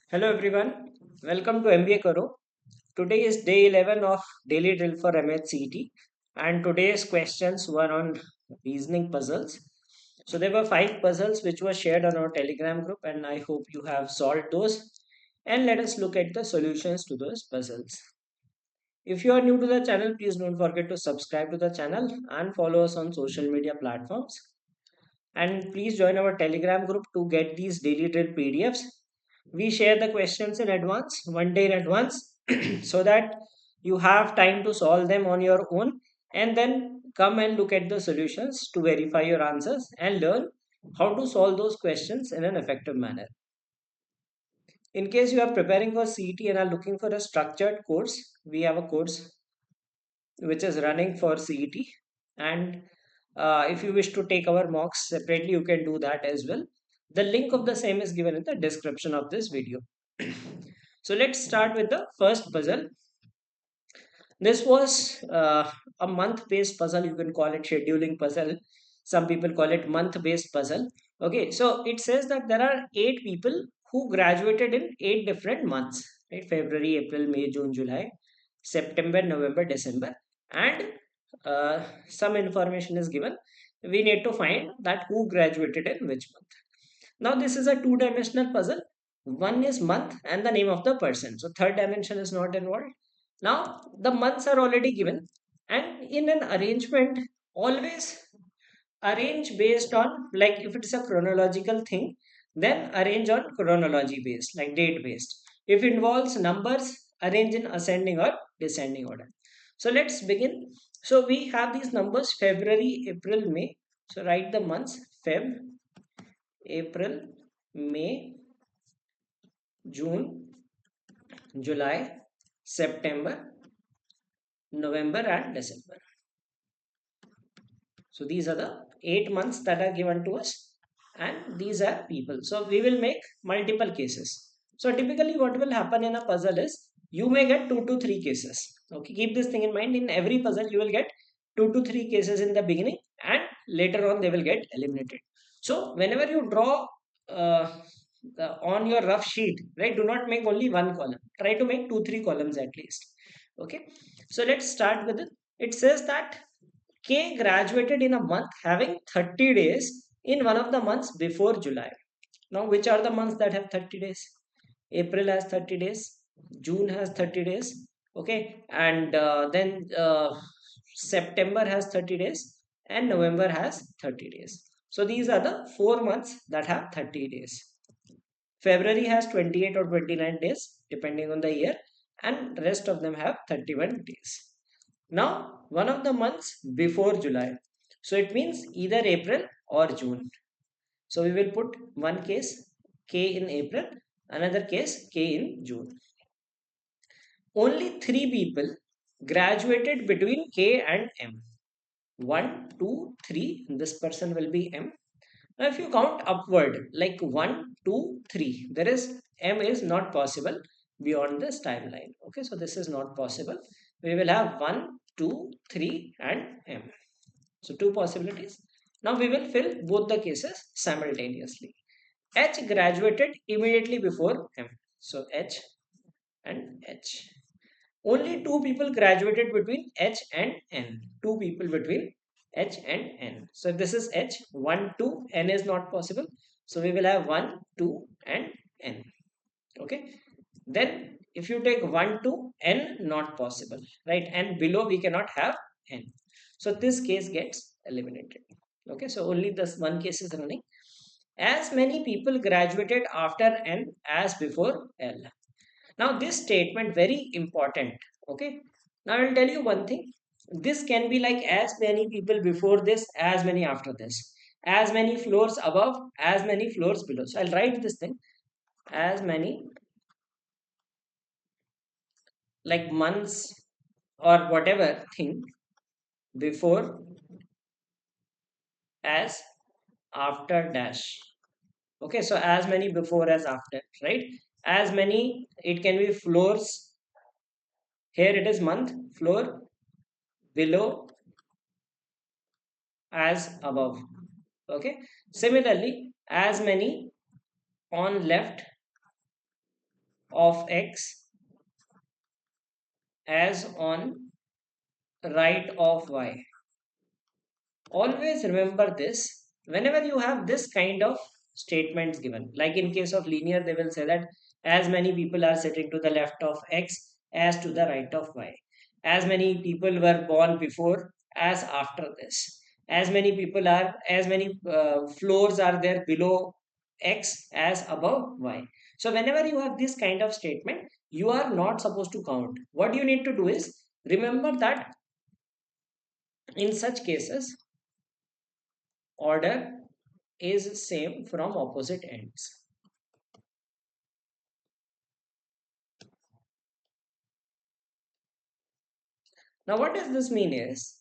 Hello everyone, welcome to MBA Karo. Today is day 11 of daily drill for MHCET and today's questions were on reasoning puzzles. So there were 5 puzzles which were shared on our Telegram group and I hope you have solved those and let us look at the solutions to those puzzles. If you are new to the channel, please don't forget to subscribe to the channel and follow us on social media platforms. And please join our Telegram group to get these daily drill PDFs. We share the questions in advance, one day in advance, so that you have time to solve them on your own and then come and look at the solutions to verify your answers and learn how to solve those questions in an effective manner. In case you are preparing for CET and are looking for a structured course, we have a course which is running for CET. And if you wish to take our mocks separately, you can do that as well. The link of the same is given in the description of this video. So let's start with the first puzzle. This was a month based puzzle. You can call it scheduling puzzle. Some people call it month based puzzle. Okay, so it says that there are 8 people who graduated in 8 different months, right? February, April, May, June, July, September, November, December, and some information is given. We need to find that who graduated in which month. Now this is a two-dimensional puzzle. One is month and the name of the person. So third dimension is not involved. Now the months are already given, and in an arrangement, always arrange based on, like if it is a chronological thing, then arrange on chronology based, like date based. If it involves numbers, arrange in ascending or descending order. So let's begin. So we have these numbers February, April, May. So write the months Feb, April, May, June, July, September, November, and December. So these are the 8 months that are given to us, and these are people. So we will make multiple cases. So typically, what will happen in a puzzle is you may get 2 to 3 cases. Okay, keep this thing in mind. In every puzzle, you will get 2 to 3 cases in the beginning, and later on, they will get eliminated. So whenever you draw on your rough sheet, right, do not make only one column. Try to make 2 3 columns at least. Okay, so let's start with it. It says that K graduated in a month having 30 days in one of the months before July. Now, which are the months that have 30 days? April has 30 days, June has 30 days, okay, and then September has 30 days, and November has 30 days. So, these are the 4 months that have 30 days. February has 28 or 29 days, depending on the year, and rest of them have 31 days. Now, one of the months before July. So it means either April or June. So we will put one case K in April, another case K in June. Only 3 people graduated between K and M. 1, 2, 3. This person will be M. Now, if you count upward, like 1, 2, 3, there is M is not possible beyond this timeline. Okay, so this is not possible. We will have 1, 2, 3, and M. So two possibilities. Now we will fill both the cases simultaneously. H graduated immediately before M. So H and H. Only 2 people graduated between H and N. 2 people between H and N. So this is H, 1, 2, N is not possible. So we will have 1, 2, and N. Okay. Then if you take 1, 2, N not possible, right? And below we cannot have N. So this case gets eliminated. Okay. So only this one case is running. As many people graduated after N as before L. Now this statement very important. Okay. Now I will tell you one thing. This can be like as many people before this, as many after this, as many floors above, as many floors below. So I'll write this thing as many like months or whatever thing before as after dash. Okay, so as many before as after, right? As many, it can be floors. Here it is month, floor, below as above. Okay, similarly, as many on left of x as on right of y. Always remember this whenever you have this kind of statements given, like in case of linear they will say that as many people are sitting to the left of x as to the right of y, as many people were born before as after this, as many people are, as many floors are there below x as above y. So whenever you have this kind of statement, you are not supposed to count. What you need to do is remember that in such cases order is same from opposite ends. Now what does this mean is,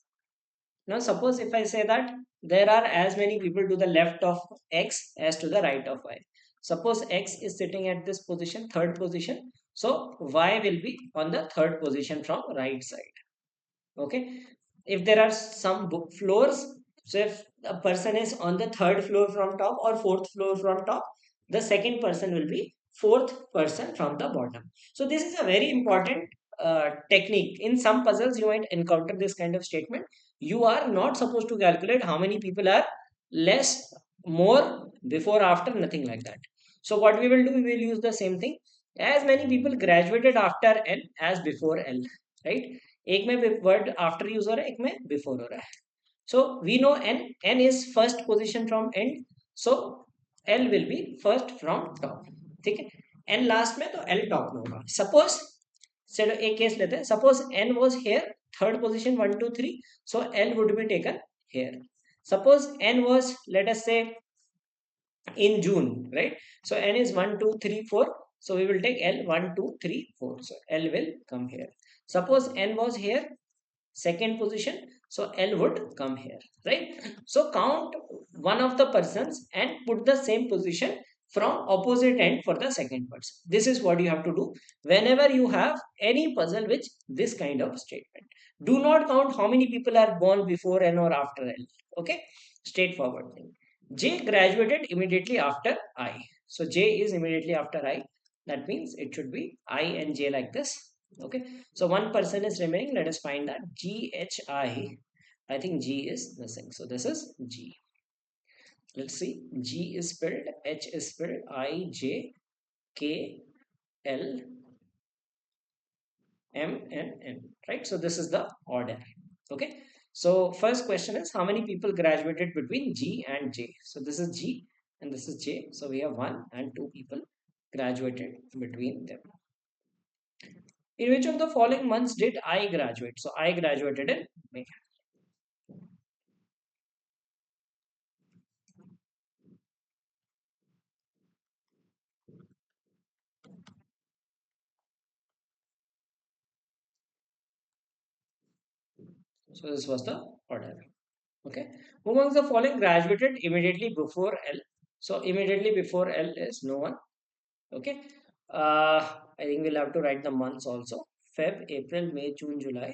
now suppose if I say that there are as many people to the left of x as to the right of y. Suppose x is sitting at this position, third position. So y will be on the third position from right side. Okay. If there are some floors, so if a person is on the third floor from top or fourth floor from top, the second person will be fourth person from the bottom. So this is a very important technique. In some puzzles you might encounter this kind of statement. You are not supposed to calculate how many people are less, more, before, after, nothing like that. So what we will do, we will use the same thing, as many people graduated after L as before L, right? एक में word after use हो रहा है, एक में before हो रहा है. So we know n is first position from end, so L will be first from top. ठीक है, n लास्ट में तो L टॉप में होगा. सपोज चलो एक केस लेते हैं, suppose n was here third position 1 2 3, so L would be taken here. Suppose n was, let us say, in June, right? So n is 1 2 3 4, so we will take L 1 2 3 4, so L will come here. Suppose n was here second position, so L would come here, right? So count one of the persons and put the same position from opposite end for the second person. This is what you have to do whenever you have any puzzle with this kind of statement. Do not count how many people are born before N or after L. Okay, straightforward thing. J graduated immediately after I. So J is immediately after I. That means it should be I and J like this. Okay, so one person is remaining. Let us find that G H I think G is missing. So this is G. Let's see. G is spelled, H is spelled, I J K L M N N. Right. So this is the order. Okay. So first question is how many people graduated between G and J? So this is G and this is J. So we have one and two people graduated between them. In which of the following months did I graduate? So I graduated in May. So this was the order. Okay. Who amongst the following graduated immediately before L? So immediately before L is no one. Okay. I think we'll have to write the months also. Feb, April, May, June, July.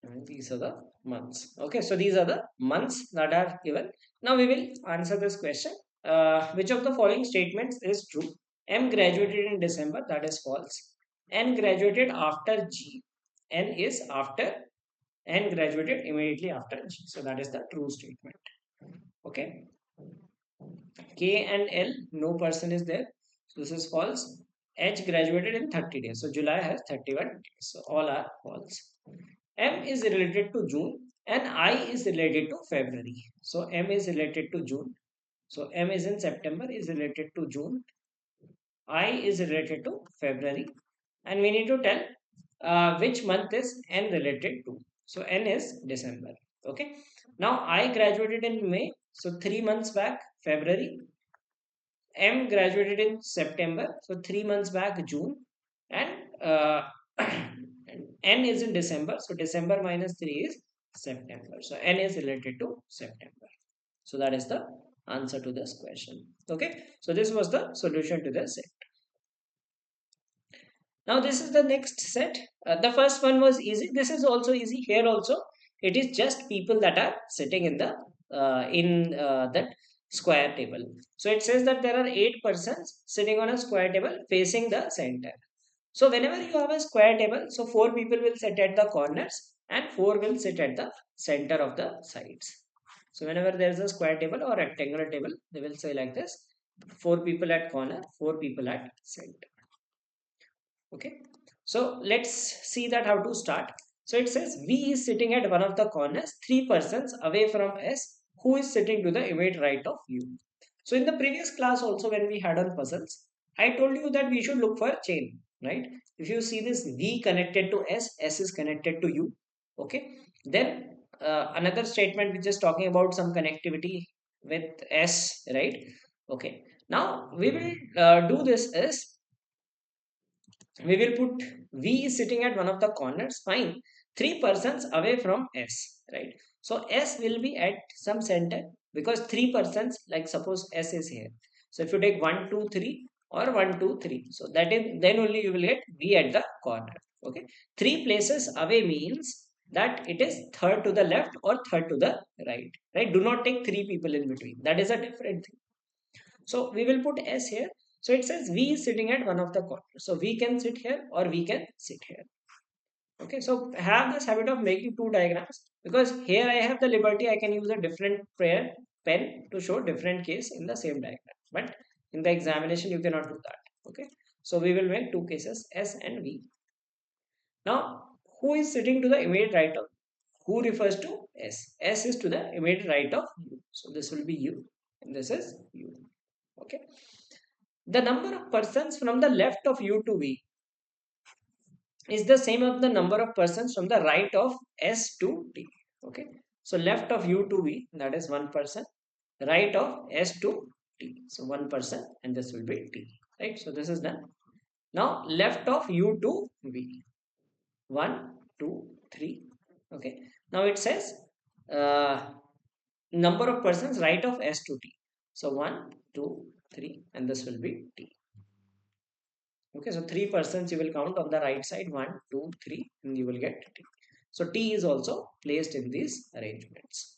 And these are the months. Okay. So these are the months that are given. Now we will answer this question. Which of the following statements is true? M graduated in December. That is false. N graduated after G. N is after, and graduated immediately after G. So that is the true statement. Okay. K and L, no person is there. So this is false. H graduated in 30 days. So July has 31 days. So all are false. M is related to June and I is related to February. So M is related to June. So M is in September is related to June. I is related to February. And we need to tell which month is N related to. So N is December. Okay. Now I graduated in May. So 3 months back, February. M graduated in September. So 3 months back, June. And N is in December. So December minus 3 is September. So N is related to September. So that is the answer to this question. Okay. So this was the solution to this. Now this is the next set. The first one was easy. This is also easy. Here also, it is just people that are sitting in the that square table. So it says that there are 8 persons sitting on a square table facing the center. So whenever you have a square table, so 4 people will sit at the corners and 4 will sit at the center of the sides. So whenever there is a square table or rectangular table, they will say like this: 4 people at corner, 4 people at center. Okay, so let's see that how to start. So it says V is sitting at one of the corners, 3 persons away from S, who is sitting to the immediate right of U. So in the previous class also, when we had on puzzles, I told you that we should look for chain, right? If you see this V connected to S, S is connected to U. Okay, then another statement which is talking about some connectivity with S, right? Okay, now we will do this is we will put V is sitting at one of the corners, fine, 3 persons away from S, right? So S will be at some center because 3 persons, like suppose S is here. So if you take 1, 2, 3 or 1, 2, 3, so that is then only you will get V at the corner. Okay, 3 places away means that it is third to the left or third to the right, right? Do not take 3 people in between. That is a different thing. So we will put S here. So it says V is sitting at one of the corners. So we can sit here or we can sit here. Okay, so have this habit of making 2 diagrams because here I have the liberty. I can use a different pen to show different case in the same diagram. But in the examination, you cannot do that. Okay, so we will make 2 cases S and V. Now, who is sitting to the immediate right of who refers to S? S is to the immediate right of U. So this will be U and this is U. Okay. The number of persons from the left of U to V is the same as the number of persons from the right of S to T. Okay. So left of U to V, that is 1 person. Right of S to T. So 1 person and this will be T. Right. So this is done. Now left of U to V. 1, 2, 3. Okay. Now it says uh, number of persons right of S to T. So 1, 2, 3 and this will be T. Okay, so 3 persons you will count on the right side, one, two, three, and you will get T. So T is also placed in these arrangements.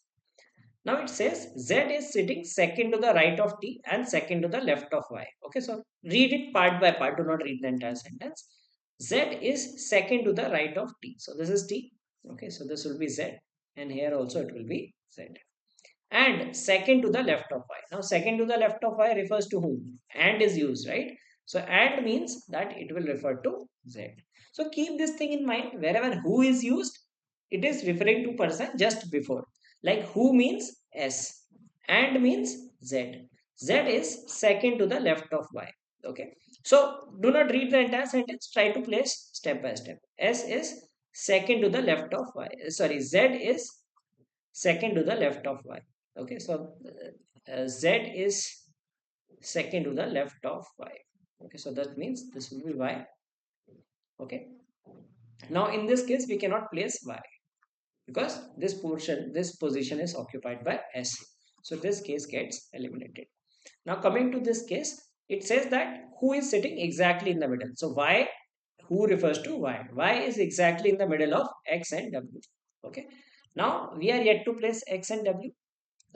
Now it says Z is sitting second to the right of T and second to the left of Y. Okay, so read it part by part, do not read the entire sentence. Z is second to the right of T. So this is T. Okay, so this will be Z, and here also it will be Z. And second to the left of Y. Now second to the left of Y refers to whom? And is used, right? So and means that it will refer to Z. So keep this thing in mind. Wherever who is used, it is referring to person just before. Like who means S and means Z. Z is second to the left of Y. Okay. So do not read the entire sentence. Try to place step by step. S is second to the left of Y. Sorry, Z is second to the left of Y. Okay, so Z is second to the left of Y. Okay, so that means this will be Y. Okay, now in this case we cannot place Y because this position is occupied by S. So this case gets eliminated. Now coming to this case, it says that who is sitting exactly in the middle. So Y, who refers to Y. Y is exactly in the middle of X and W. Okay, now we are yet to place X and W,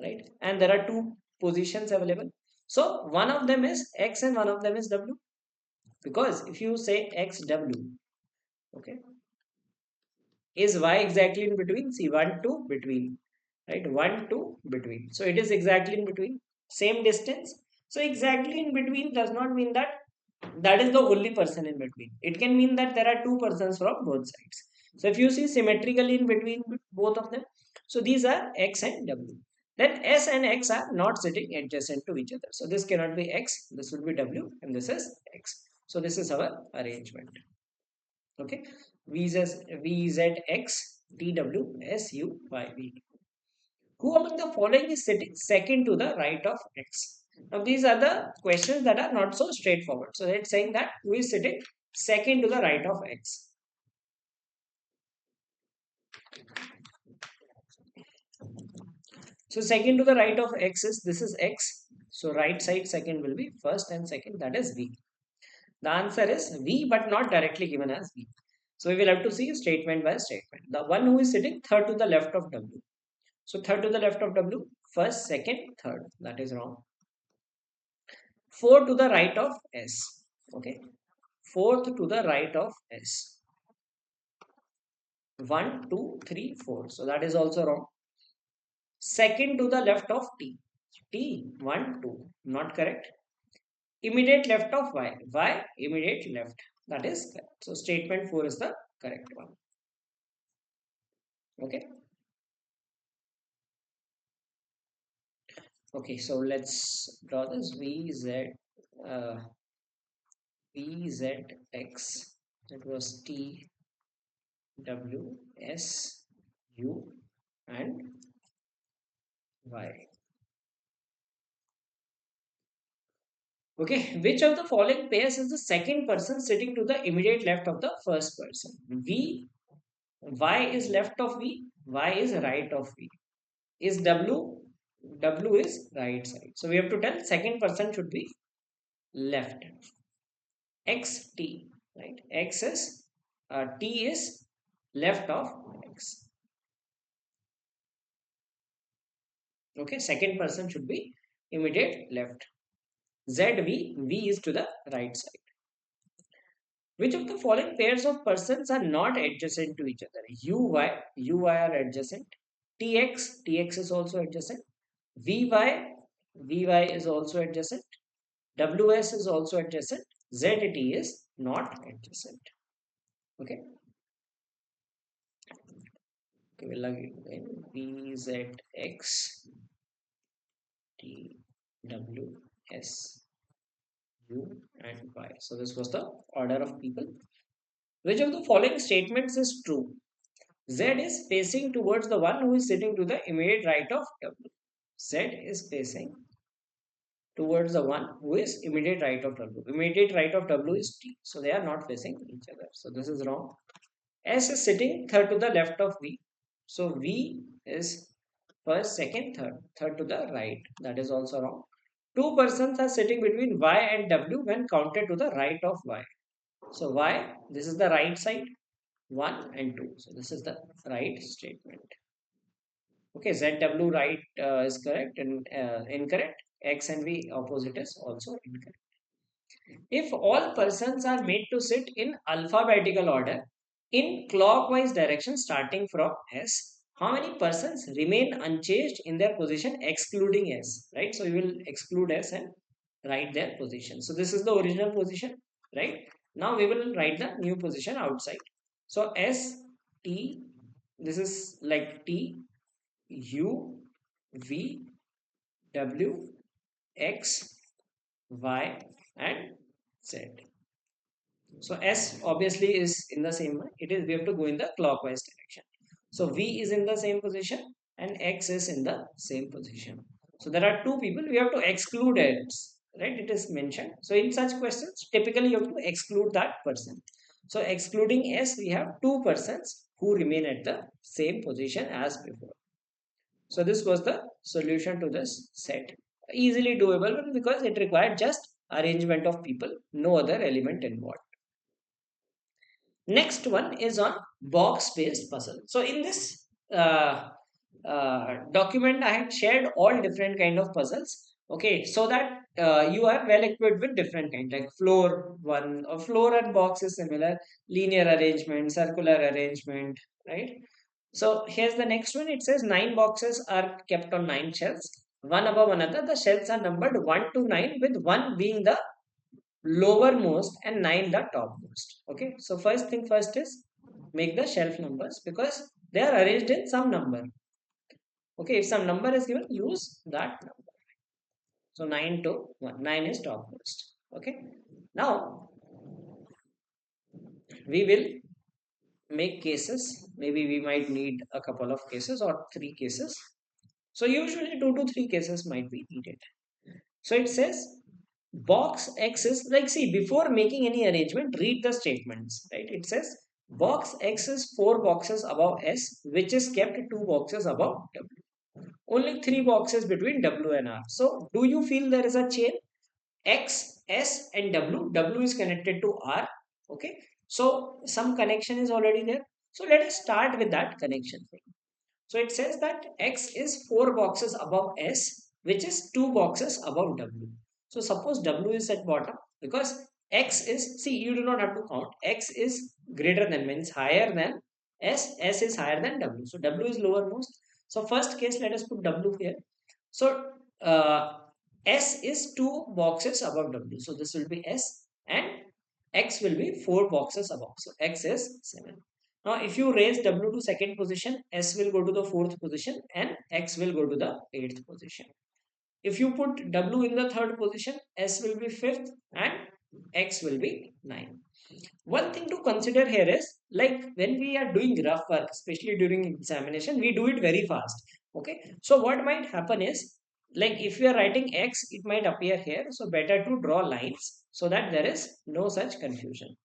right? And there are 2 positions available. So one of them is X and one of them is W. Because if you say XW, okay, is Y exactly in between? See, 1, 2 between, right? 1, 2 between. So it is exactly in between. Same distance. So exactly in between does not mean that that is the only person in between. It can mean that there are 2 persons from both sides. So if you see symmetrically in between both of them, so these are X and W. Then S and X are not sitting adjacent to each other. So this cannot be X, this will be W, and this is X. So this is our arrangement. Okay, VZX TWSUYV. Who among the following is sitting second to the right of X? Now these are the questions that are not so straightforward. So it's saying that who is sitting second to the right of X. So second to the right of X is this is X. So right side second will be first and second, that is V. The answer is V, but not directly given as V. So we will have to see statement by statement. The one who is sitting third to the left of W. So third to the left of W, first, second, third. That is wrong. Four to the right of S. Okay. Fourth to the right of S. One, two, three, four. So that is also wrong. Second to the left of T. T, one, two. Not correct. Immediate left of Y. Y, immediate left. That is correct. So statement 4 is the correct one. Okay. Okay, so let's draw this uh, VZX. It was T, W, S, U, and Y. Okay, which of the following pairs is the second person sitting to the immediate left of the first person? V, Y is left of V, Y is right of V. Is W, W is right side. So we have to tell second person should be left. X, T, right? X is, T is left of X. Okay, second person should be immediate left. Z, V is to the right side. Which of the following pairs of persons are not adjacent to each other? UY are adjacent. TX is also adjacent. VY is also adjacent. WS is also adjacent. ZT is not adjacent. Okay. Okay, we'll log in VZX TWS U and Y. So this was the order of people. Which of the following statements is true? Z is facing towards the one who is sitting to the immediate right of W. Z is facing towards the one who is immediate right of W. Immediate right of W is T. So they are not facing each other. So this is wrong. S is sitting third to the left of V. So V is first, second, third. Third to the right. That is also wrong. Two persons are sitting between Y and W when counted to the right of Y. So Y, this is the right side. 1 and 2. So this is the right statement. Okay, ZW right is correct and incorrect. X and V opposite is also incorrect. If all persons are made to sit in alphabetical order in clockwise direction starting from S, how many persons remain unchanged in their position excluding S, right? So we will exclude S and write their position. So this is the original position, right? Now we will write the new position outside. So S, T, this is like T, U, V, W, X, Y, and Z. So S obviously is in the same way. It is we have to go in the clockwise direction. So V is in the same position and X is in the same position. So there are two people. We have to exclude X, right? It is mentioned. So in such questions, typically you have to exclude that person. So excluding S, we have two persons who remain at the same position as before. So this was the solution to this set. Easily doable because it required just arrangement of people, no other element involved. Next one is on box based puzzle. So in this document I had shared all different kind of puzzles. Okay, so that you are well equipped with different kind like floor one or floor and box is similar, linear arrangement, circular arrangement, right? So here's the next one. It says 9 boxes are kept on 9 shelves, one above another. The shelves are numbered 1 to 9, with 1 being the lowermost and 9 the topmost. Okay, so first thing first is make the shelf numbers because they are arranged in some number. Okay, if some number is given, use that number. So 9 to 1, 9 is topmost. Okay, now we will make cases. Maybe we might need a couple of cases or 3 cases. So usually 2 to 3 cases might be needed. So it says box X is like, see, before making any arrangement, read the statements, right? It says box X is 4 boxes above S, which is kept 2 boxes above W. Only 3 boxes between W and R. So do you feel there is a chain? X, S and W. W is connected to R. Okay. So some connection is already there. So let us start with that connection thing. So it says that X is 4 boxes above S, which is 2 boxes above W. So suppose W is at bottom because X is, see, you do not have to count. X is greater than, means higher than S. S is higher than W. So W is lowermost. So first case, let us put W here. So S is 2 boxes above W. So this will be S and X will be 4 boxes above. So X is 7. Now if you raise W to second position, S will go to the fourth position and X will go to the eighth position. If you put W in the third position, S will be fifth and X will be 9. One thing to consider here is, like when we are doing rough work, especially during examination, we do it very fast. Okay. So what might happen is, like if you are writing X, it might appear here. So better to draw lines so that there is no such confusion.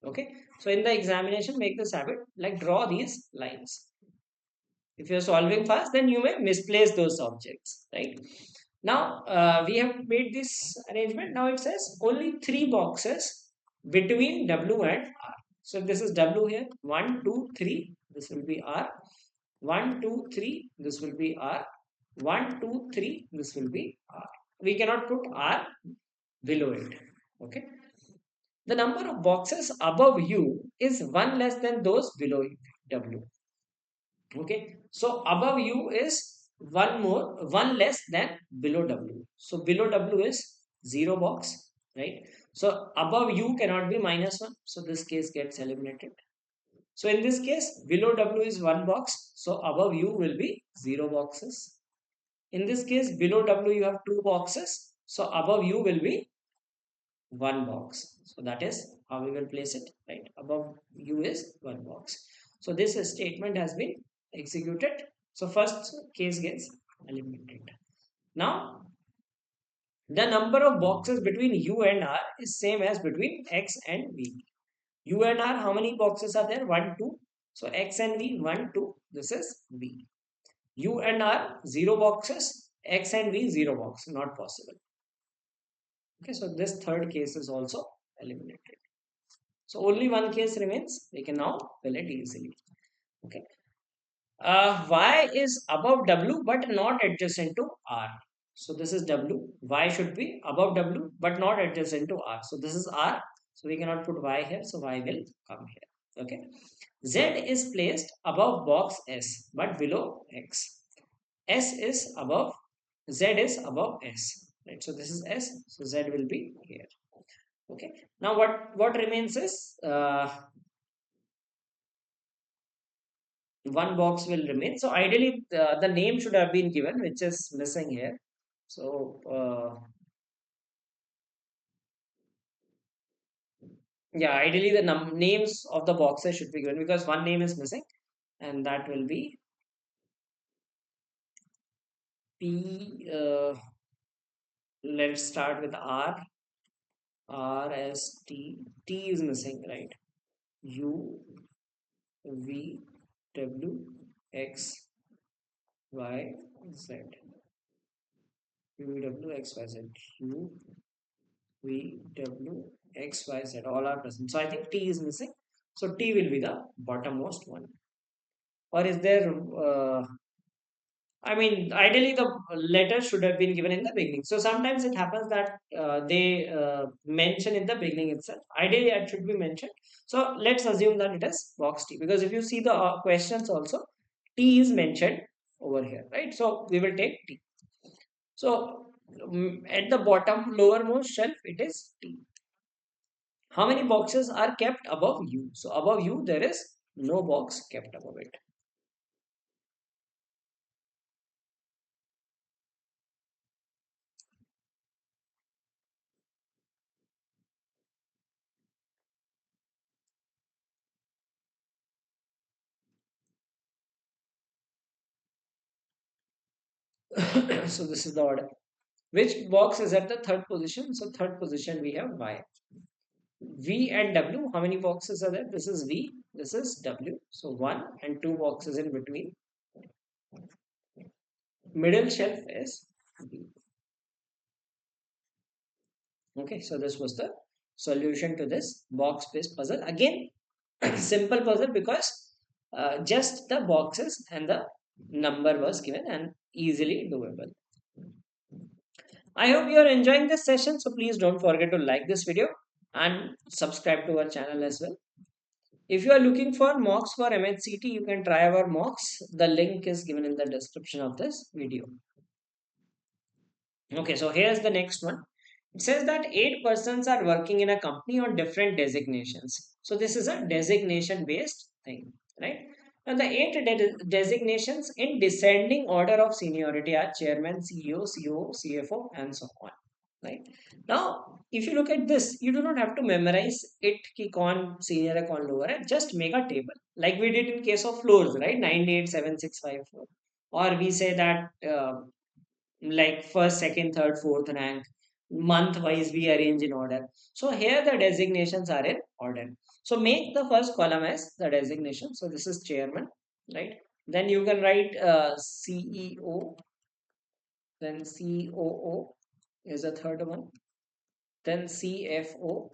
Okay. So in the examination, make this habit, like draw these lines. If you're solving fast, then you may misplace those objects, right? Now we have made this arrangement. Now it says only 3 boxes between W and R. So this is W here. 1, 2, 3. This will be R. 1, 2, 3. This will be R. 1, 2, 3. This will be R. We cannot put R below it. Okay. The number of boxes above U is one less than those below W. Okay. So above U is one less than below W. So below W is 0 box, right? So above U cannot be -1. So this case gets eliminated. So in this case, below W is 1 box. So above U will be 0 boxes. In this case, below W you have 2 boxes. So above U will be 1 box. So that is how we will place it, right? Above U is 1 box. So this statement has been executed. So first case gets eliminated. Now the number of boxes between U and R is same as between X and V. U and R, how many boxes are there? 1, 2. So X and V, 1, 2. This is V. U and R, 0 boxes. X and V, 0 box. Not possible. Okay, so this third case is also eliminated. So only one case remains. We can now fill it easily. Okay. Y is above W but not adjacent to R. So this is W. Y should be above W but not adjacent to R. So this is R. So we cannot put Y here. So Y will come here. Okay. Z is placed above box S but below X. S is above, Z is above S. Right. So this is S. So Z will be here. Okay. Now what remains is 1 box will remain. So ideally the name should have been given, which is missing here. So yeah, ideally the names of the boxes should be given because one name is missing, and that will be P. Let's start with R. R S T. T is missing, right? U V W X Y Z. U V W X Y Z. U V, W, X, Y, Z, all are present. So I think T is missing. So T will be the bottommost one. Or is there, I mean, ideally the letter should have been given in the beginning. So sometimes it happens that they mention in the beginning itself. Ideally it should be mentioned. So let's assume that it is box T. Because if you see the questions also, T is mentioned over here, right? So we will take T. So at the bottom lowermost shelf, it is T. How many boxes are kept above U? So above U, there is no box kept above it. So this is the order. Which box is at the third position? So third position we have Y. V and W, how many boxes are there? This is V, this is W. So 1 and 2 boxes in between. Middle shelf is V. Okay, so this was the solution to this box based puzzle. Again, simple puzzle because just the boxes and the number was given and easily doable. I hope you are enjoying this session, so please don't forget to like this video and subscribe to our channel as well. If you are looking for mocks for MHCT, you can try our mocks. The link is given in the description of this video. Okay, so here's the next one. It says that 8 persons are working in a company on different designations. So this is a designation based thing, right? Now the eight designations in descending order of seniority are chairman, CEO, COO, CFO, and so on. Right? Now, if you look at this, you do not have to memorize it ki kaun senior hai, kaun lower hai. Just make a table. Like we did in case of floors, right? 987654. Or we say that like first, second, third, fourth rank, month wise we arrange in order. So here the designations are in order. So make the first column as the designation. So this is chairman, right? Then you can write CEO, then COO is the third one, then CFO,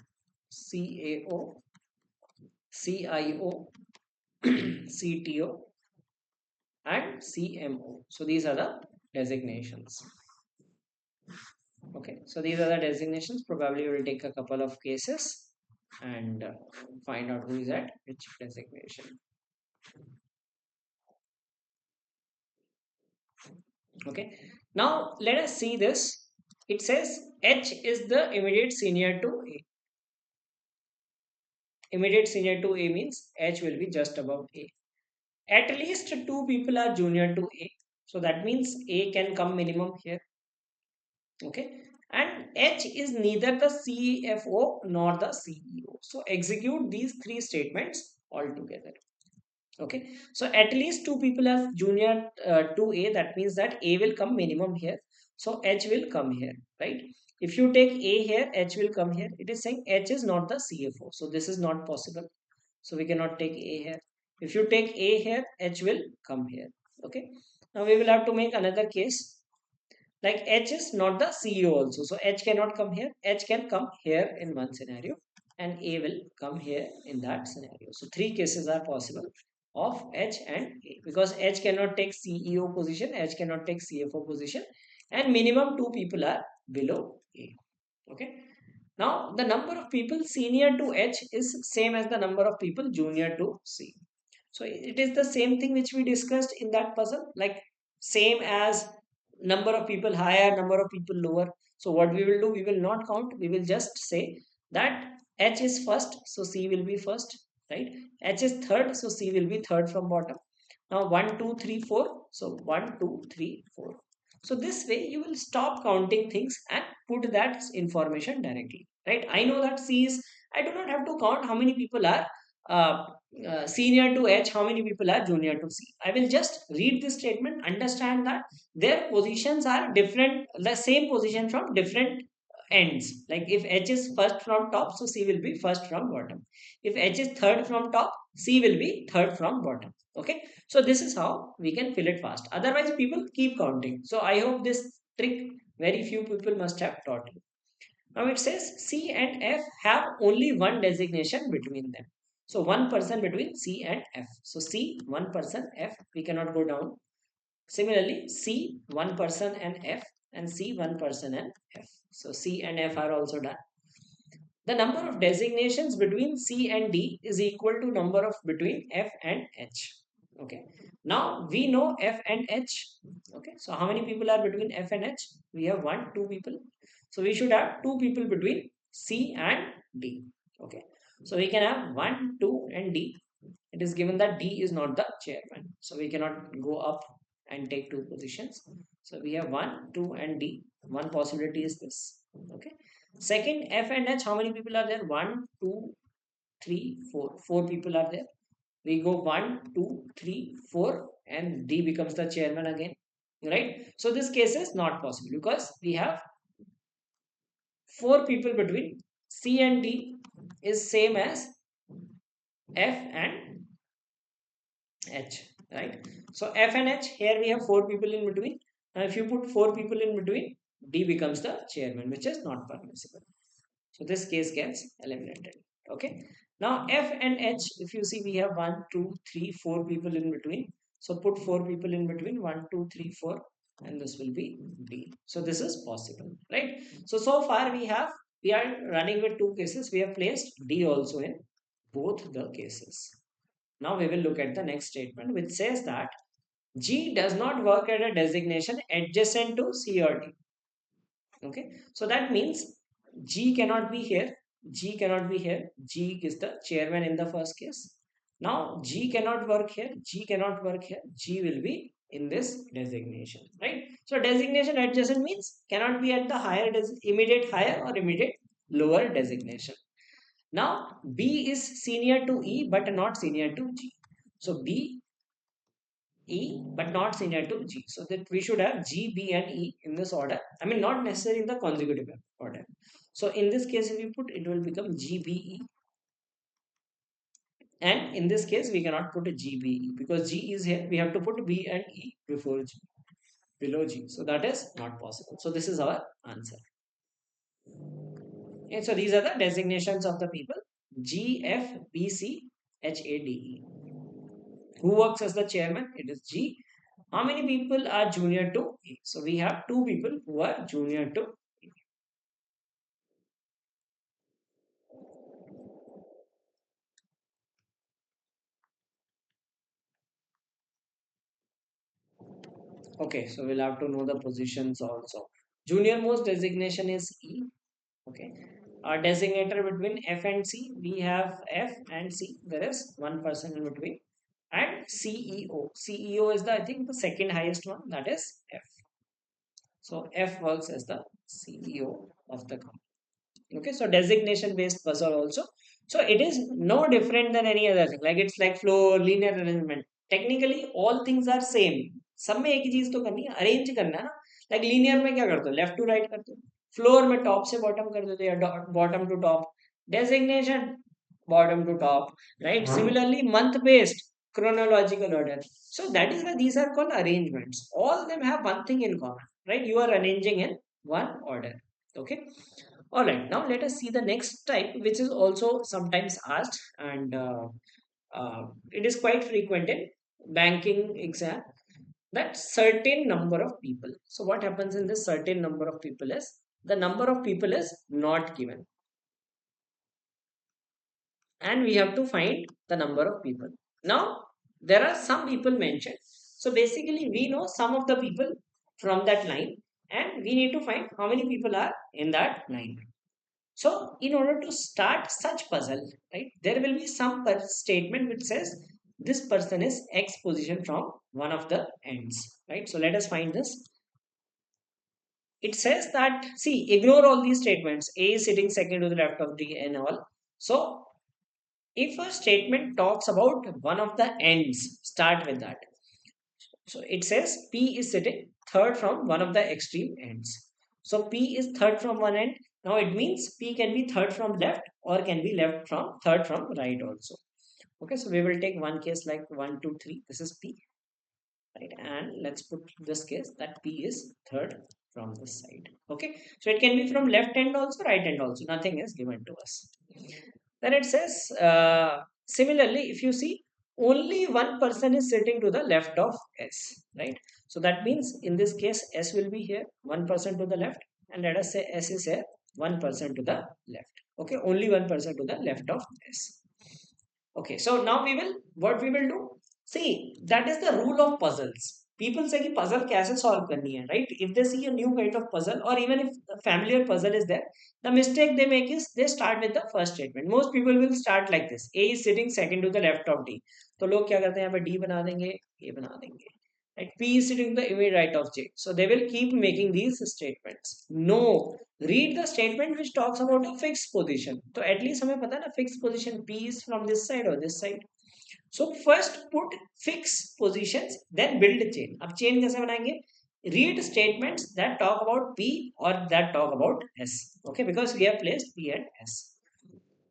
CAO, CIO, CTO, and CMO. So these are the designations. Okay, so these are the designations. Probably we'll take a couple of cases and find out who is at which designation. Okay, now let us see this. It says H is the immediate senior to A. Immediate senior to A means H will be just above A. At least two people are junior to A. So that means A can come minimum here. Okay, and H is neither the CFO nor the CEO. So execute these three statements altogether. Okay, so at least two people are junior to A. That means that A will come minimum here. So H will come here, right? If you take A here, H will come here. It is saying H is not the CFO. So this is not possible. So we cannot take A here. If you take A here, H will come here. Okay. Now we will have to make another case. Like H is not the CEO also. So H cannot come here. H can come here in one scenario and A will come here in that scenario. So three cases are possible of H and A because H cannot take CEO position, H cannot take CFO position, and minimum two people are below A. Okay. Now the number of people senior to H is same as the number of people junior to C. So it is the same thing which we discussed in that puzzle, like same as number of people higher, number of people lower. So what we will do, we will not count. We will just say that H is first, so C will be first, right? H is third, so C will be third from bottom. Now 1, 2, 3, 4. So 1, 2, 3, 4. So this way you will stop counting things and put that information directly, right? I know that C is, I do not have to count how many people are uh, senior to H, how many people are junior to C. I will just read this statement, understand that their positions are different, the same position from different ends. Like if H is first from top, so C will be first from bottom. If H is third from top, C will be third from bottom. Okay, so this is how we can fill it fast. Otherwise, people keep counting. So I hope this trick very few people must have taught you. Now it says C and F have only one designation between them. So one person between C and F. So C, one person, F, we cannot go down. Similarly, C, one person and F, and C, one person and F. So C and F are also done. The number of designations between C and D is equal to number of between F and H. Okay. Now we know F and H. Okay. So how many people are between F and H? We have one, two people. So we should have two people between C and D. Okay. So we can have 1, 2 and D. It is given that D is not the chairman. So we cannot go up and take two positions. So we have 1, 2 and D. One possibility is this. Okay. Second, F and H, how many people are there? 1, 2, 3, 4. 4 people are there. We go 1, 2, 3, 4 and D becomes the chairman again. Right. So this case is not possible because we have 4 people between C and D is same as F and H, right? So F and H, here we have 4 people in between. Now if you put 4 people in between, D becomes the chairman, which is not permissible. So this case gets eliminated. Okay. Now F and H, if you see, we have one, two, three, four people in between. So put four people in between, one, two, three, four, and this will be D. So this is possible, right? So far we are running with two cases. We have placed D also in both the cases. Now we will look at the next statement, which says that G does not work at a designation adjacent to C or D. Okay, so that means G cannot be here. G cannot be here. G is the chairman in the first case. Now G cannot work here. G cannot work here. G will be in this designation, right? So designation adjacent means cannot be at the immediate higher or immediate lower designation. Now B is senior to E but not senior to G. So B E but not senior to G. So that we should have G, B and E in this order. I mean not necessarily in the consecutive order. So in this case if we put, it will become G, B, E, and in this case we cannot put a G, B, E because G is here. We have to put B and E before G, below G. So that is not possible. So this is our answer. And so these are the designations of the people: G, F, B, C, H, A, D, E. Who works as the chairman? It is G. How many people are junior to E? So we have two people who are junior to E. Okay, so we'll have to know the positions also. Junior most designation is E. Okay. Our designator between F and C, we have F and C. There is one person in between. And CEO. CEO is the, I think, the second highest one. That is F. So F works as the CEO of the company. Okay, so designation based puzzle also. So it is no different than any other thing. Like it's like flow, linear arrangement. Technically all things are same. सब में एक ही चीज तो करनी है, arrange करना है ना. लाइक लीनियर में क्या करते हो, लेफ्ट टू राइट करते हो. फ्लोर में टॉप से बॉटम कर देते हो या bottom to top. Designation bottom to top, right? Similarly month based, chronological order. So that is why these are called arrangements. All of them have one thing in common, right? You are arranging in one order. Okay. All right, now let us see the next type, which is also sometimes asked, and it is quite frequent in banking exam. That certain number of people. So what happens in this certain number of people is the number of people is not given, and we have to find the number of people. Now there are some people mentioned. So basically, we know some of the people from that line, and we need to find how many people are in that line. So, in order to start such puzzle, right, there will be some statement which says this person is X position from one of the ends, right? So, let us find this. It says that, see, ignore all these statements. A is sitting second to the left of D and all. So, if a statement talks about one of the ends, start with that. So, it says P is sitting third from one of the extreme ends. So P is third from one end. Now it means P can be third from left or can be left from third from right also. Okay, so we will take one case like 1, 2, 3. This is P, right? And let's put this case that P is third from this side. Okay, so it can be from left end also, right end also. Nothing is given to us. Then it says, similarly, if you see, only one person is sitting to the left of S, right? So that means in this case, S will be here, 1% to the left, and let us say S is here, 1% to the left. Okay, only 1% to the left of S. Okay, so now what we will do? See, that is the rule of puzzles. People say कि puzzle कैसे solve करनी है, right? If they see a new kind of puzzle, or even if a familiar puzzle is there, the mistake they make is they start with the first statement. Most people will start like this: A is sitting second to the left of D. तो लोग क्या करते हैं, यहाँ पे D बना देंगे, A बना देंगे. Right? P is sitting to the immediate right of J. So they will keep making these statements. No, read the statement which talks about a fixed position. So at least हमें पता है ना fixed position P is from this side or this side. So first put fixed positions, then build a chain. अब chain कैसे बनाएंगे? Read statements that talk about P or that talk about S. Okay, because we have placed P and S.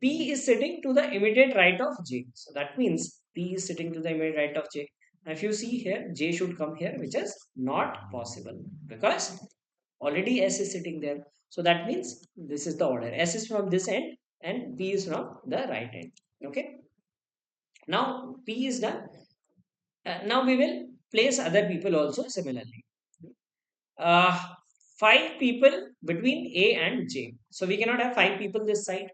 P is sitting to the immediate right of J. So that means P is sitting to the immediate right of J. Now if you see here, J should come here, which is not possible because already S is sitting there. So that means this is the order. S is from this end and P is from the right end. Okay. Now P is done. Now we will place other people also similarly. Uh, Five people between A and J. So we cannot have five people this side.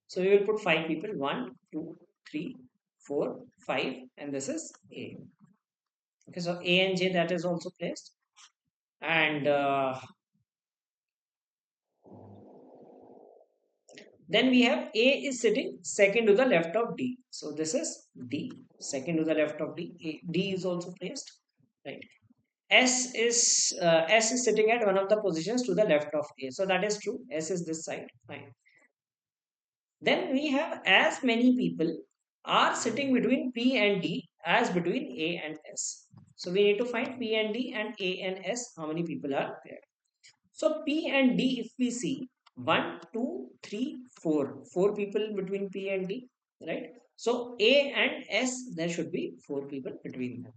So we will put five people. One, two, three, four, five, and this is A. Okay, so A and J, that is also placed. And then we have A is sitting second to the left of D. So this is D, second to the left of D. D is also placed, right? S is sitting at one of the positions to the left of A. So that is true. S is this side. Fine. Then we have as many people are sitting between P and D as between A and S. So we need to find P and D and A and S, how many people are there. So P and D, if we see one, two, three, four, four people between P and D, right? So A and S, there should be four people between them.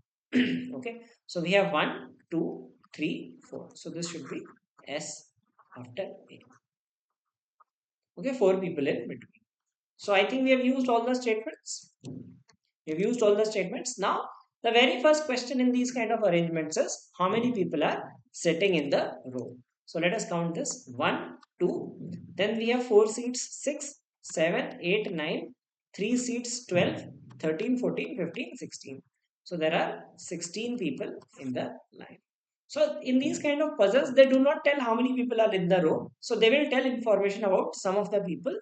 Okay. So we have one, two, three, four. So this should be S after A. Okay, four people in between. So I think we have used all the statements. We've used all the statements. Now, the very first question in these kind of arrangements is how many people are sitting in the row. So let us count this. 1, 2. Then we have 4 seats, 6, 7, 8, 9. 3 seats, 12, 13, 14, 15, 16. So there are 16 people in the line. So in these kind of puzzles, they do not tell how many people are in the row. So they will tell information about some of the people,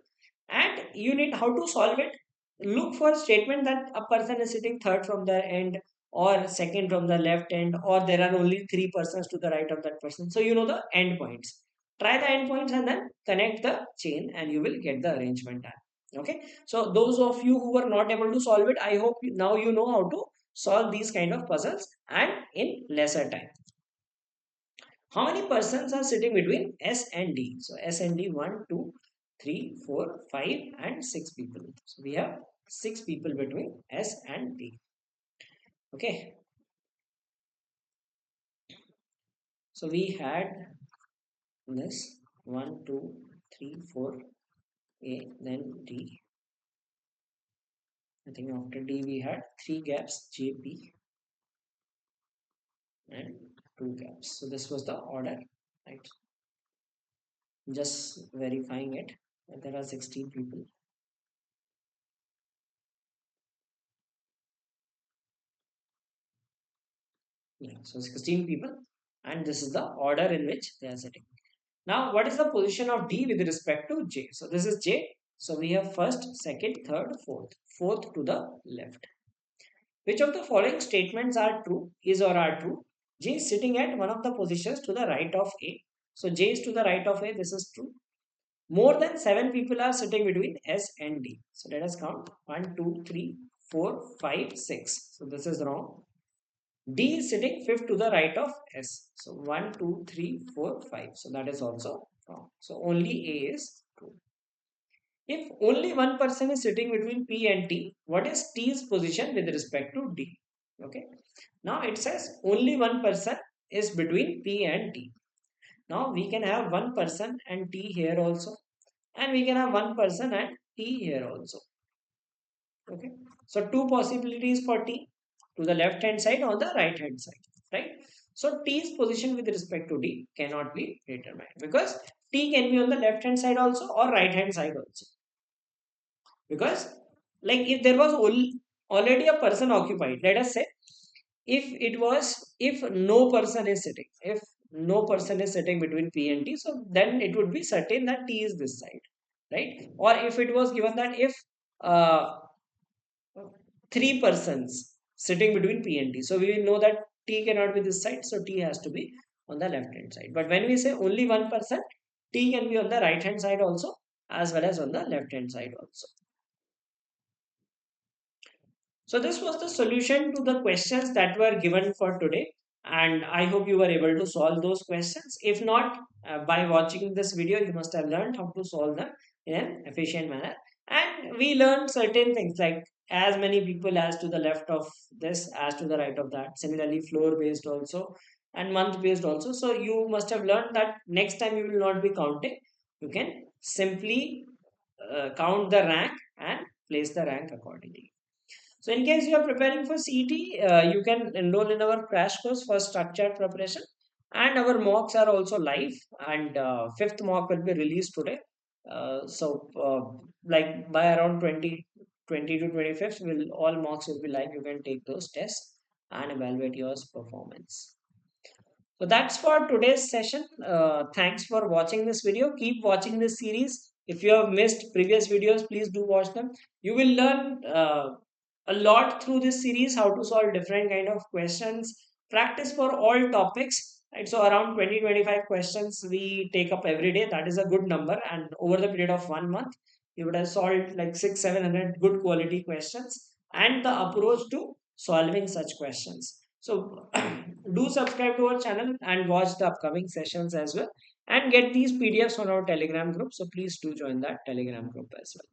and you need how to solve it. Look for a statement that a person is sitting third from the end or second from the left end, or there are only three persons to the right of that person. So you know the end points. Try the end points and then connect the chain and you will get the arrangement done. Okay. So those of you who were not able to solve it, I hope now you know how to solve these kind of puzzles and in lesser time. How many persons are sitting between S and D? So S and D, 1, 2, 3, 4, 5, and 6 people. So we have 6 people between S and D. Okay. So we had this 1, 2, 3, 4, A, then D. I think after D we had 3 gaps, J, P, and 2 gaps. So this was the order, right? Just verifying it. There are 16 people. Yeah, so 16 people, and this is the order in which they are sitting. Now, what is the position of D with respect to J? So this is J. So we have first, second, third, fourth. Fourth to the left. Which of the following statements are true, is or are true? J is sitting at one of the positions to the right of A. So J is to the right of A. This is true. More than 7 people are sitting between S and D. So let us count. 1, 2, 3, 4, 5, 6. So this is wrong. D is sitting fifth to the right of S. So 1, 2, 3, 4, 5. So that is also wrong. So only A is true. If only one person is sitting between P and T, what is T's position with respect to D? Okay. Now it says only one person is between P and T. Now we can have one person and T here also. And we can have one person and T here also. Okay. So two possibilities for T, to the left hand side or the right hand side, right? So T's position with respect to D cannot be determined because T can be on the left hand side also or right hand side also. Because like if there was already a person occupied, let us say if no person is sitting, if no person is sitting between P and T, so then it would be certain that T is this side, right? Or if it was given that if uh, three persons sitting between P and T. So we will know that T cannot be this side, so T has to be on the left hand side. But when we say only one person, T can be on the right hand side also as well as on the left hand side also. So this was the solution to the questions that were given for today. And I hope you were able to solve those questions. If not, by watching this video, you must have learned how to solve them in an efficient manner. And we learned certain things like as many people as to the left of this, as to the right of that. Similarly, floor based also. and month based also. So you must have learned that next time you will not be counting. You can simply count the rank and place the rank accordingly. So in case you are preparing for CET, you can enroll in our crash course for structured preparation. And our mocks are also live, and fifth mock will be released today. Like by around 20 to 25th, will all mocks will be live. You can take those tests and evaluate your performance. So that's for today's session. Thanks for watching this video. Keep watching this series. If you have missed previous videos, please do watch them. You will learn a lot through this series, how to solve different kind of questions, practice for all topics. Right? So around 20-25 questions we take up every day. That is a good number. And over the period of 1 month, you would have solved like 600-700 good quality questions and the approach to solving such questions. So do subscribe to our channel and watch the upcoming sessions as well, and get these PDFs on our Telegram group. So please do join that Telegram group as well.